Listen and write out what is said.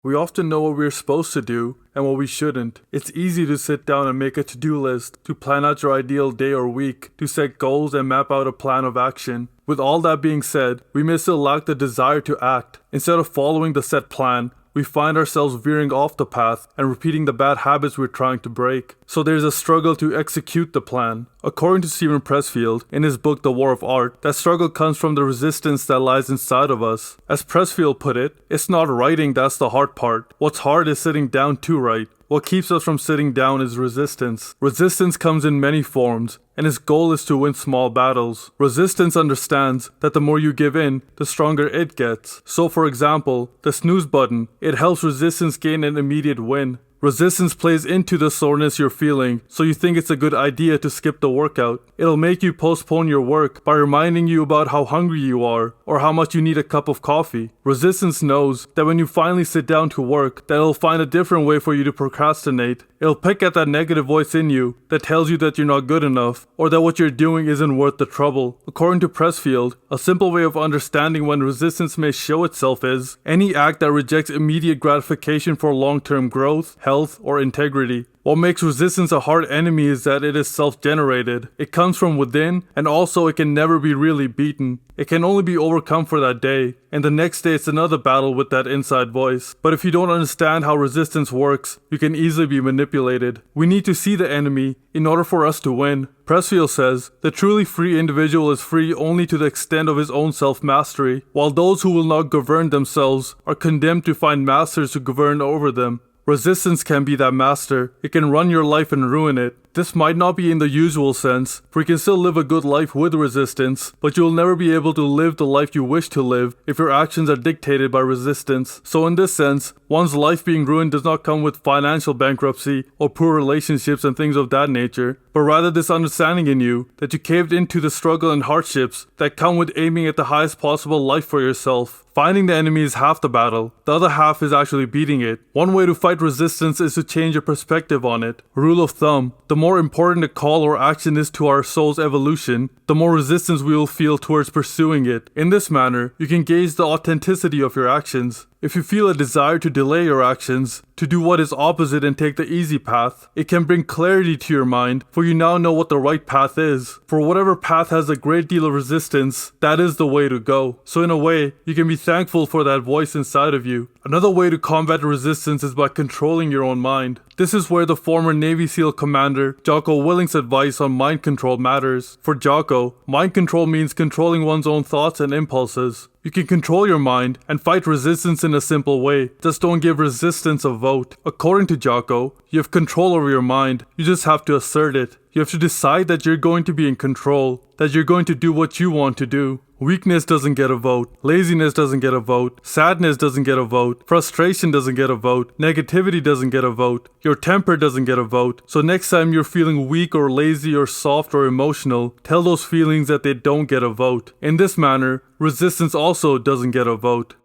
We often know what we're supposed to do and what we shouldn't. It's easy to sit down and make a to-do list, to plan out your ideal day or week, to set goals and map out a plan of action. With all that being said, we may still lack the desire to act. Instead of following the set plan, we find ourselves veering off the path and repeating the bad habits we're trying to break. So there's a struggle to execute the plan. According to Steven Pressfield, in his book The War of Art, that struggle comes from the resistance that lies inside of us. As Pressfield put it, it's not writing that's the hard part. What's hard is sitting down to write. What keeps us from sitting down is resistance. Resistance comes in many forms, and its goal is to win small battles. Resistance understands that the more you give in, the stronger it gets. So for example, the snooze button, it helps resistance gain an immediate win. Resistance plays into the soreness you're feeling, so you think it's a good idea to skip the workout. It'll make you postpone your work by reminding you about how hungry you are, or how much you need a cup of coffee. Resistance knows that when you finally sit down to work, that it'll find a different way for you to procrastinate. It'll pick at that negative voice in you that tells you that you're not good enough, or that what you're doing isn't worth the trouble. According to Pressfield, a simple way of understanding when resistance may show itself is any act that rejects immediate gratification for long-term growth, health, or integrity. What makes resistance a hard enemy is that it is self-generated. It comes from within, and also it can never be really beaten. It can only be overcome for that day, and the next day it's another battle with that inside voice. But if you don't understand how resistance works, you can easily be manipulated. We need to see the enemy in order for us to win. Pressfield says, the truly free individual is free only to the extent of his own self-mastery, while those who will not govern themselves are condemned to find masters to govern over them. Resistance can be that master. It can run your life and ruin it. This might not be in the usual sense, for you can still live a good life with resistance, but you'll never be able to live the life you wish to live if your actions are dictated by resistance. So in this sense, one's life being ruined does not come with financial bankruptcy or poor relationships and things of that nature, but rather this understanding in you that you caved into the struggle and hardships that come with aiming at the highest possible life for yourself. Finding the enemy is half the battle. The other half is actually beating it. One way to fight resistance is to change your perspective on it. Rule of thumb: the more important a call or action is to our soul's evolution, the more resistance we will feel towards pursuing it. In this manner, you can gauge the authenticity of your actions. If you feel a desire to delay your actions, to do what is opposite and take the easy path, it can bring clarity to your mind, for you now know what the right path is. For whatever path has a great deal of resistance, that is the way to go. So in a way, you can be thankful for that voice inside of you. Another way to combat resistance is by controlling your own mind. This is where the former Navy SEAL commander Jocko Willink's advice on mind control matters. For Jocko, mind control means controlling one's own thoughts and impulses. You can control your mind and fight resistance in a simple way. Just don't give resistance a vote. According to Jocko, you have control over your mind. You just have to assert it. You have to decide that you're going to be in control, that you're going to do what you want to do. Weakness doesn't get a vote. Laziness doesn't get a vote. Sadness doesn't get a vote. Frustration doesn't get a vote. Negativity doesn't get a vote. Your temper doesn't get a vote. So next time you're feeling weak or lazy or soft or emotional, tell those feelings that they don't get a vote. In this manner, resistance also doesn't get a vote.